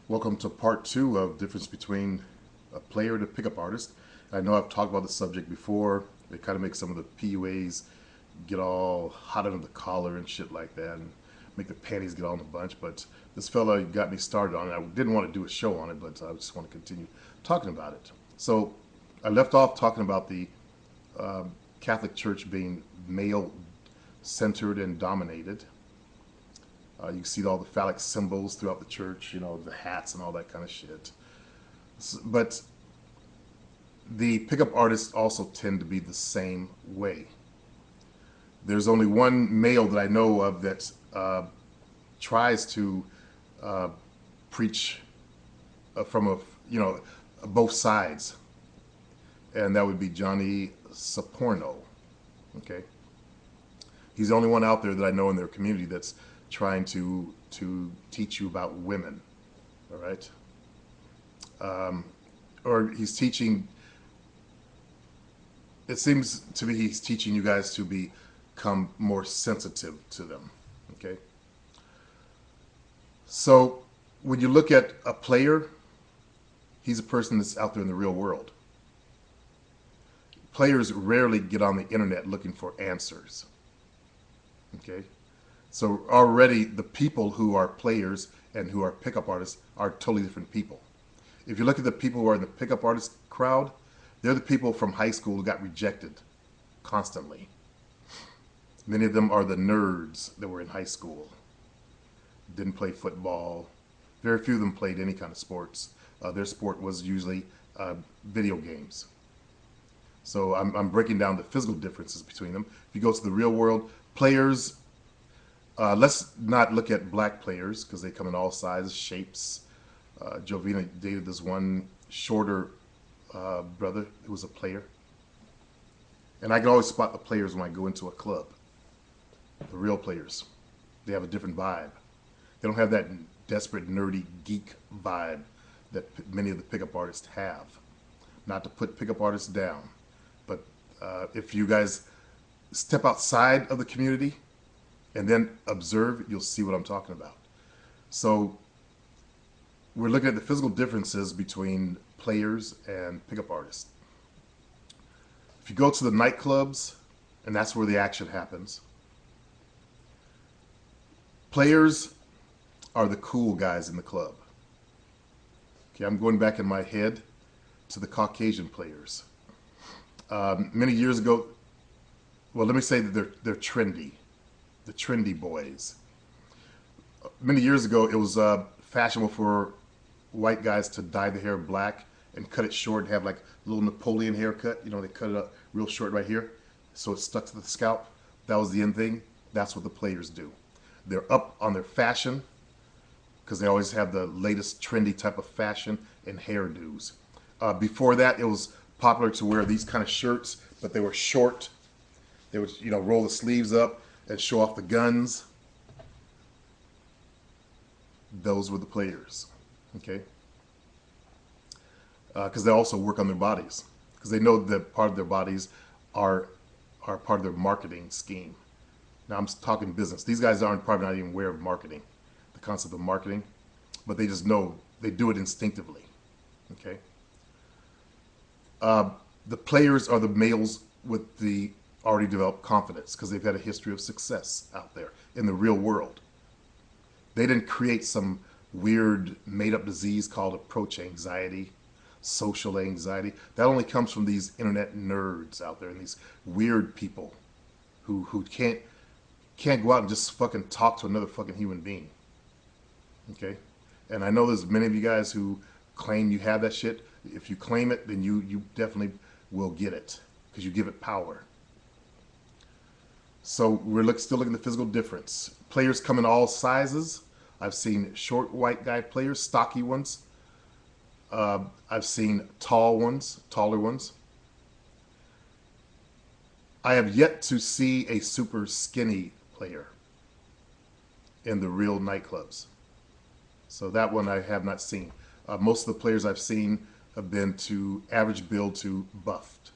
Welcome to part two of difference between a player and a pickup artist. I know I've talked about the subject before. It kind of makes some of the PUAs get all hot under the collar and shit like that and make the panties get all in a bunch. But this fella got me started on it. I didn't want to do a show on it, but I just want to continue talking about it. So I left off talking about the Catholic Church being male centered and dominated. You see all the phallic symbols throughout the church, you know, the hats and all that kind of shit. But the pickup artists also tend to be the same way. There's only one male that I know of that tries to preach from both sides, and that would be Johnny Saporno. Okay, he's the only one out there that I know in their community that's trying to teach you about women, all right? Or he's teaching, it seems to me he's teaching you guys to become more sensitive to them, okay? So when you look at a player, he's a person that's out there in the real world. Players rarely get on the internet looking for answers, okay? So already the people who are players and who are pickup artists are totally different people. If you look at the people who are in the pickup artist crowd, they're the people from high school who got rejected constantly. Many of them are the nerds that were in high school. Didn't play football. Very few of them played any kind of sports. Their sport was usually video games. So I'm breaking down the physical differences between them. If you go to the real world, players, let's not look at black players because they come in all sizes, shapes. Jovina dated this one shorter brother who was a player. And I can always spot the players when I go into a club. The real players. They have a different vibe. They don't have that desperate, nerdy, geek vibe that many of the pickup artists have. Not to put pickup artists down, but if you guys step outside of the community and then observe, you'll see what I'm talking about. So we're looking at the physical differences between players and pickup artists. If you go to the nightclubs, and that's where the action happens, players are the cool guys in the club. Okay, I'm going back in my head to the Caucasian players. Many years ago, well, let me say that they're trendy. The trendy boys. Many years ago, it was fashionable for white guys to dye the hair black and cut it short and have like a little Napoleon haircut. You know, they cut it up real short right here, so it stuck to the scalp. That was the end thing. That's what the players do. They're up on their fashion because they always have the latest trendy type of fashion and hairdos. Before that, it was popular to wear these kind of shirts, but they were short. They would, you know, roll the sleeves up and show off the guns. Those were the players, okay? Because they also work on their bodies, because they know that part of their bodies are part of their marketing scheme. Now I'm talking business. These guys aren't probably not even aware of marketing, the concept of marketing, but they just know, they do it instinctively, okay? The players are the males with the already developed confidence because they've had a history of success out there in the real world. They didn't create some weird made-up disease called approach anxiety, social anxiety. That only comes from these internet nerds out there and these weird people who can't go out and just fucking talk to another fucking human being. Okay? And I know there's many of you guys who claim you have that shit. If you claim it, then you definitely will get it because you give it power. So we're still looking at the physical difference. Players come in all sizes. I've seen short white guy players, stocky ones. I've seen tall ones, taller ones. I have yet to see a super skinny player in the real nightclubs. So that one I have not seen. Most of the players I've seen have been to average build to buffed.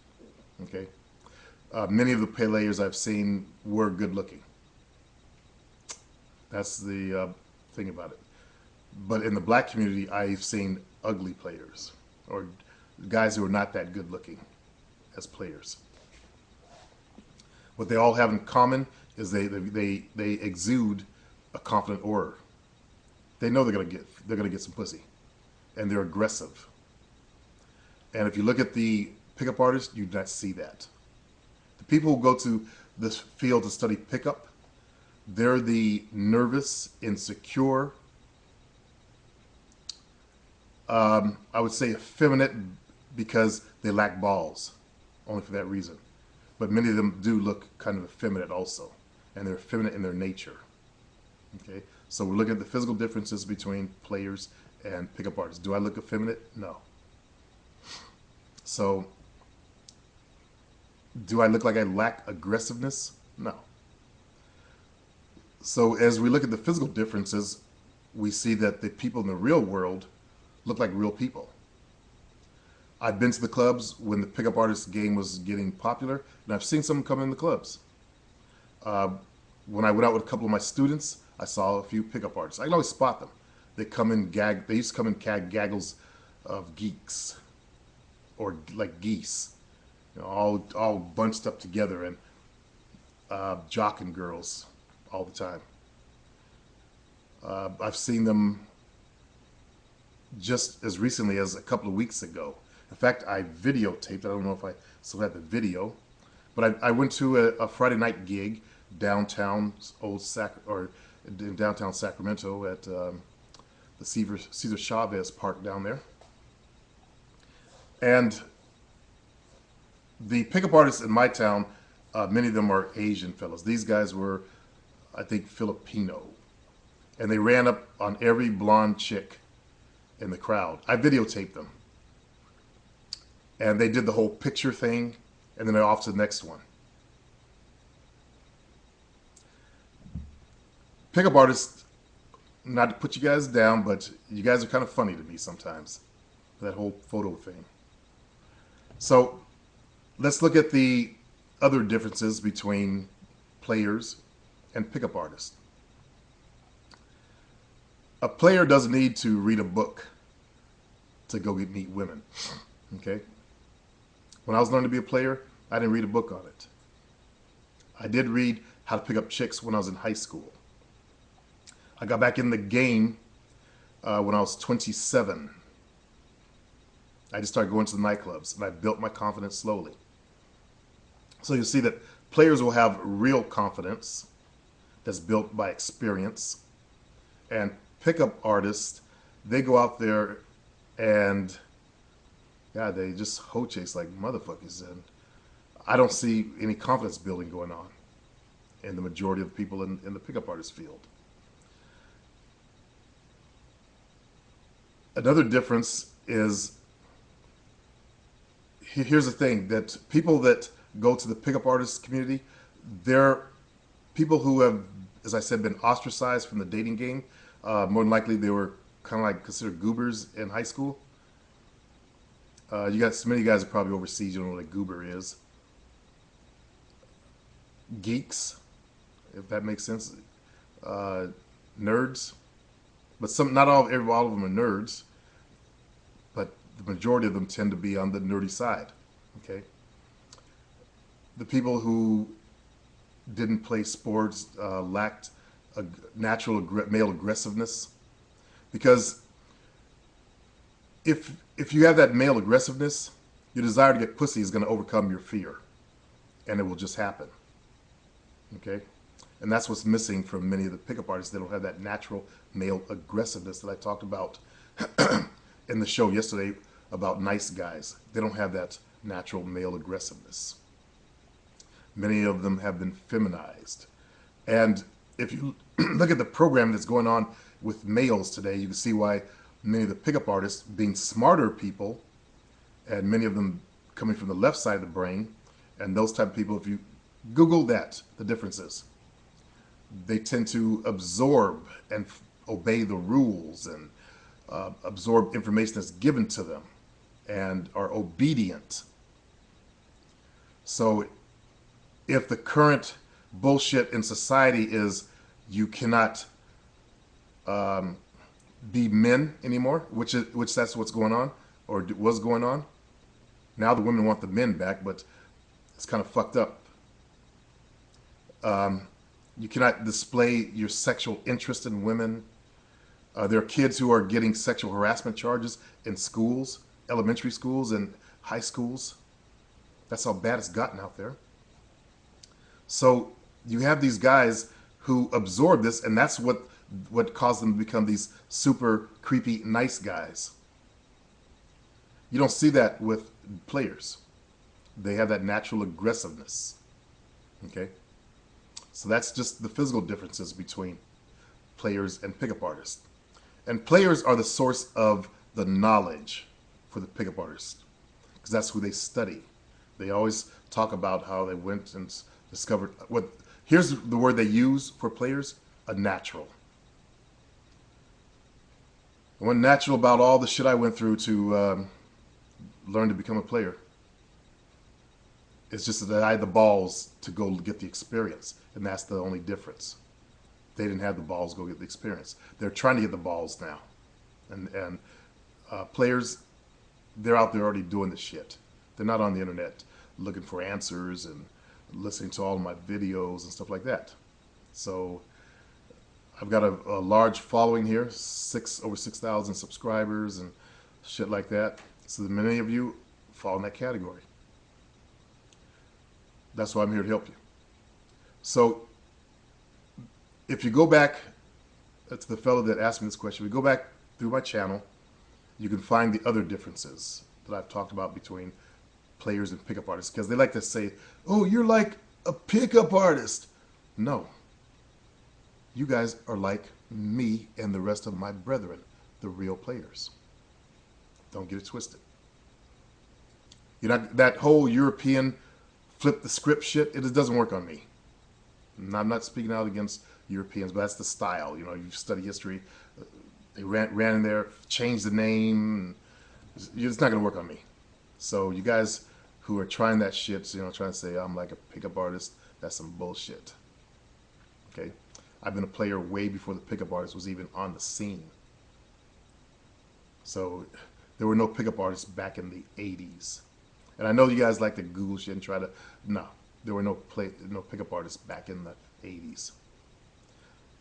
Okay. Many of the players I've seen were good looking. That's the thing about it. But in the black community, I've seen ugly players or guys who are not that good looking as players. What they all have in common is they exude a confident aura. They know they're gonna get some pussy, and they're aggressive. And if you look at the pickup artists, you do not see that. The people who go to this field to study pickup, they're the nervous, insecure, I would say effeminate because they lack balls, only for that reason. But many of them do look kind of effeminate also, and they're effeminate in their nature. Okay, so we're looking at the physical differences between players and pickup artists. Do I look effeminate? No. So, do I look like I lack aggressiveness? No. So as we look at the physical differences, we see that the people in the real world look like real people. I've been to the clubs when the pickup artist game was getting popular, and I've seen some come in the clubs. When I went out with a couple of my students, I saw a few pickup artists. I can always spot them. They used to come in gaggles of geeks, or like geese, you know, all bunched up together, and jocking girls all the time. I've seen them just as recently as a couple of weeks ago. In fact, I videotaped. I don't know if I still have the video, but I went to a Friday night gig downtown in downtown Sacramento at the Cesar Chavez Park down there, and the pickup artists in my town, many of them are Asian fellas. These guys were, I think, Filipino, and they ran up on every blonde chick in the crowd. I videotaped them, and they did the whole picture thing, and then they're off to the next one. Pickup artists, not to put you guys down, but you guys are kind of funny to me sometimes, that whole photo thing. So let's look at the other differences between players and pickup artists. A player doesn't need to read a book to go meet women, okay? When I was learning to be a player, I didn't read a book on it. I did read how to pick up chicks when I was in high school. I got back in the game when I was 27. I just started going to the nightclubs, and I built my confidence slowly. So you'll see that players will have real confidence that's built by experience, and pickup artists, they go out there and they just hoe chase like motherfuckers, and I don't see any confidence building going on in the majority of people in the pickup artist field. Another difference is, here's the thing, that people that go to the pickup artist community, they're people who have, as I said, been ostracized from the dating game. More than likely they were kind of like considered goobers in high school. Many guys are probably overseas, you don't know what a goober is. Geeks, if that makes sense. Nerds. But not all of them are nerds, but the majority of them tend to be on the nerdy side, okay? The people who didn't play sports lacked a natural male aggressiveness, because if you have that male aggressiveness, your desire to get pussy is going to overcome your fear, and it will just happen, okay? And that's what's missing from many of the pickup artists. They don't have that natural male aggressiveness that I talked about in the show yesterday about nice guys. They don't have that natural male aggressiveness. Many of them have been feminized. And if you look at the program that's going on with males today, you can see why many of the pickup artists, being smarter people, and many of them coming from the left side of the brain, and those type of people, if you Google that, the differences, they tend to absorb and obey the rules and absorb information that's given to them and are obedient. So if the current bullshit in society is you cannot be men anymore, which that's what's going on, or was going on. Now the women want the men back, but it's kind of fucked up. You cannot display your sexual interest in women. There are kids who are getting sexual harassment charges in schools, elementary schools and high schools. That's how bad it's gotten out there. So you have these guys who absorb this, and that's what caused them to become these super creepy nice guys. You don't see that with players. They have that natural aggressiveness. Okay? So that's just the physical differences between players and pickup artists. And players are the source of the knowledge for the pickup artists, because that's who they study. They always talk about how they went and discovered what. Here's the word they use for players: a natural. And what's natural about all the shit I went through to learn to become a player? It's just that I had the balls to go get the experience, and that's the only difference. They didn't have the balls to go get the experience. They're trying to get the balls now, and players, they're out there already doing the shit. They're not on the internet looking for answers and listening to all of my videos and stuff like that. So I've got a large following here, over 6,000 subscribers and shit like that. So many of you fall in that category. That's why I'm here to help you. So if you go back to the fellow that asked me this question, we go back through my channel, you can find the other differences that I've talked about between players and pickup artists, because they like to say, oh, you're like a pickup artist. No. You guys are like me and the rest of my brethren, the real players. Don't get it twisted. You know, that whole European flip the script shit, it doesn't work on me. And I'm not speaking out against Europeans, but that's the style. You know, you study history. They ran in there, changed the name. It's not going to work on me. So you guys who are trying that shit, you know, trying to say I'm like a pickup artist, that's some bullshit. Okay? I've been a player way before the pickup artist was even on the scene. So there were no pickup artists back in the 80s. And I know you guys like to Google shit and try to, no, there were no pickup artists back in the 80s.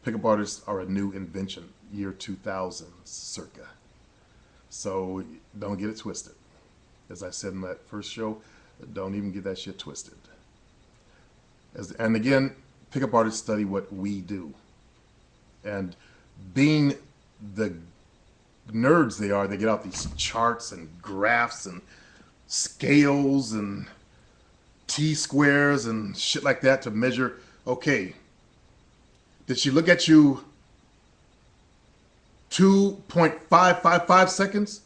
Pickup artists are a new invention, year 2000 circa. So don't get it twisted. As I said in that first show, don't even get that shit twisted. And again, pickup artists study what we do. And being the nerds they are, they get out these charts and graphs and scales and T-squares and shit like that to measure, okay, did she look at you 2.555 seconds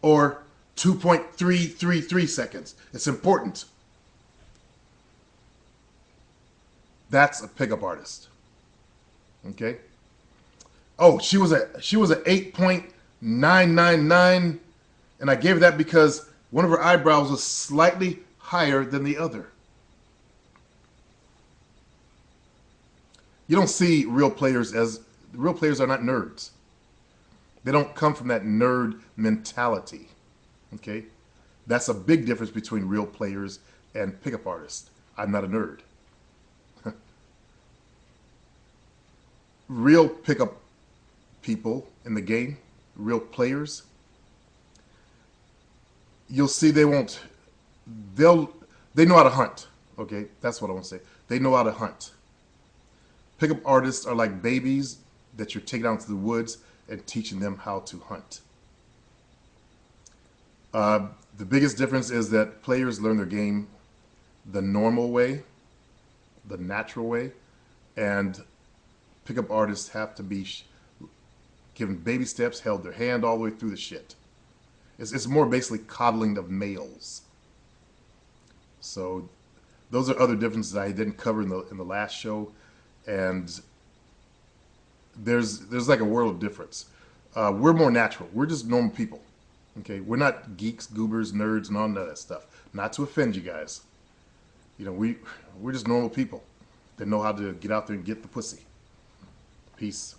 or 2.333 seconds? It's important. That's a pickup artist. Okay? Oh, she was a 8.999, and I gave her that because one of her eyebrows was slightly higher than the other. You don't see real players as, real players are not nerds. They don't come from that nerd mentality. Okay? That's a big difference between real players and pickup artists. I'm not a nerd. Real pickup people in the game, real players, you'll see they know how to hunt. Okay, that's what I want to say. They know how to hunt. Pickup artists are like babies that you're taking out to the woods and teaching them how to hunt. The biggest difference is that players learn their game the normal way, the natural way, and pickup artists have to be given baby steps, held their hand all the way through the shit. It's more basically coddling of males. So those are other differences I didn't cover in the last show, and there's like a world of difference. We're more natural. We're just normal people. Okay, we're not geeks, goobers, nerds, and all that stuff. Not to offend you guys. You know, we're just normal people that know how to get out there and get the pussy. Peace.